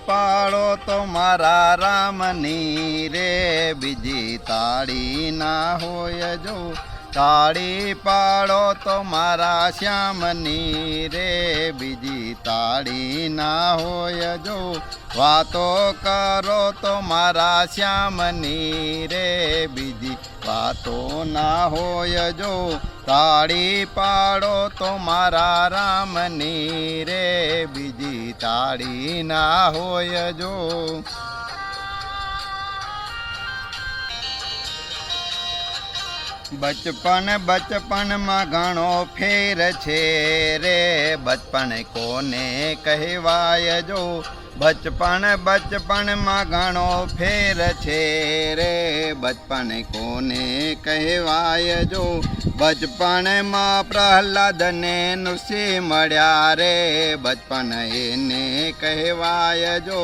પાડો તો મારા રામની રે, બીજી તાળી ના હોય જો, તાળી પાડો તો મારા શ્યામની રે, બીજી તાળી ના હોય જો, વાતો કરો તો મારા શ્યામની રે, બીજી વાતો ના હોય જો, તાળી પાડો તો મારા રામની રે, બીજી તાળી ના હોય જો. બચપનમાં ઘણો ફેર છે રે, બચપન કોને કહેવાય જો, બચપનમાં ઘણો ફેર છે રે, બચપન કોને કહેવાય જો, બચપનમાં પ્રહલાદને નૃસિંહ મળ્યા રે, બચપન એને કહેવાય જો,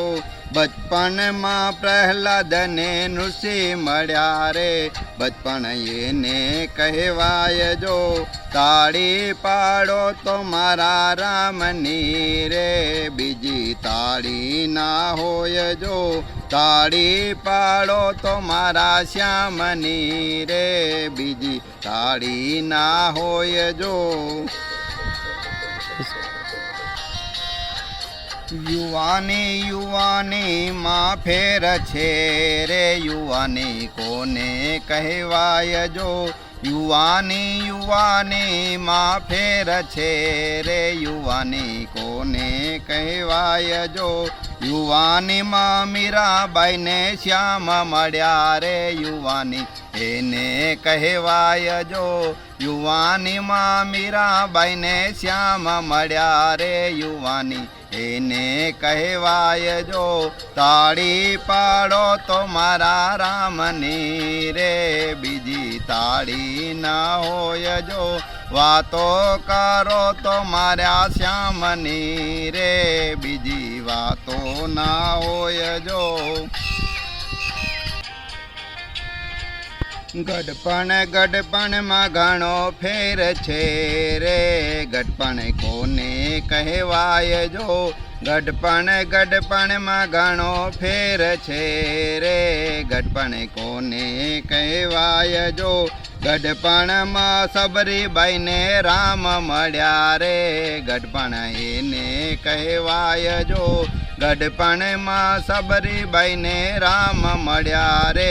બચપનમાં પ્રહલાદને નૃસિંહ મળ્યા રે, બચપન એને કહેવાય જો, તાળી પાડો તો મારા રામની રે, બીજી તાળી ના હોય જો, તાળી પાડો તો મારા શ્યામની રે, બીજી તાળી ના હોય જો. યુવાની માં ફેર છે રે, યુવાની કોને કહેવાય જો, યુવાની માં ફેર છે રે, યુવાની કોને કહેવાય જો, યુવાનીમાં મીરાબાઈને શ્યામ મળ્યા રે, યુવાની એને કહેવાય જો, યુવાનીમાં મીરાબાઈને શ્યામ મળ્યા રે, યુવાની એને કહેવાય જો, તાળી પાડો તો મારા રામની રે, બીજી તાળી ના હોય જો, વાતો કરો તો મારા શ્યામની રે, બીજી વાતો ના હોય જો. ગડપણમાં ઘણો ફેર છે રે, ગડપણ કોને કહેવાય જો, ગડપણમાં ઘણો ફેર છે રે, ગડપણ કોને કહેવાય જો, ગડપણમાં સબરીબાઈને રામ મળ્યા રે, ગડપણ એને કહેવાય જો, ગડપણમાં સબરીબાઈને રામ મળ્યા રે,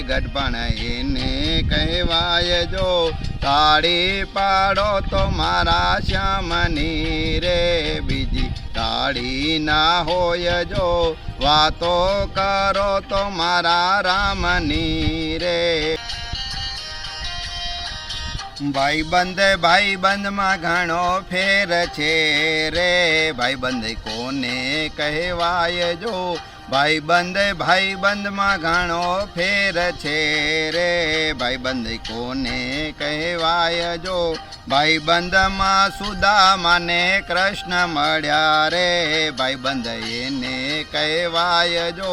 ગડપણ એને કહેવાય જો, તાળી પાડો તો મારા શ્યામની રે, બીજી તાળી ના હોય જો, વાતો કરો તો મારા રામની રે. ભાઈબંધમાં ઘણો ફેર છે રે, ભાઈબંધ કોને કહેવાય જો, ભાઈબંધમાં ઘણો ફેર છે રે, ભાઈબંધ કોને કહેવાય જો, ભાઈબંધમાં સુદામાને કૃષ્ણ મળ્યા રે, ભાઈબંધ એને કહેવાય જો,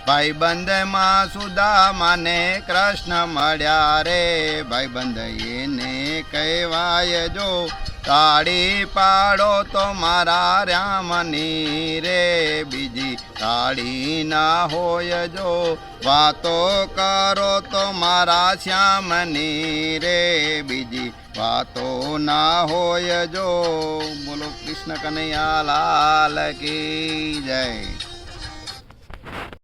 ભાઈબંધમાં સુદામાને કૃષ્ણ મળ્યા રે, ભાઈબંધ એને કહેવાય જો, તાળી પાડો તો મારા રામની રે, બીજી તાળી ના હોય જો, વાતો કરો તો મારા શ્યામની રે, બીજી વાતો ના હોય જો. બોલો કૃષ્ણ કનૈયા લાલ કી જય.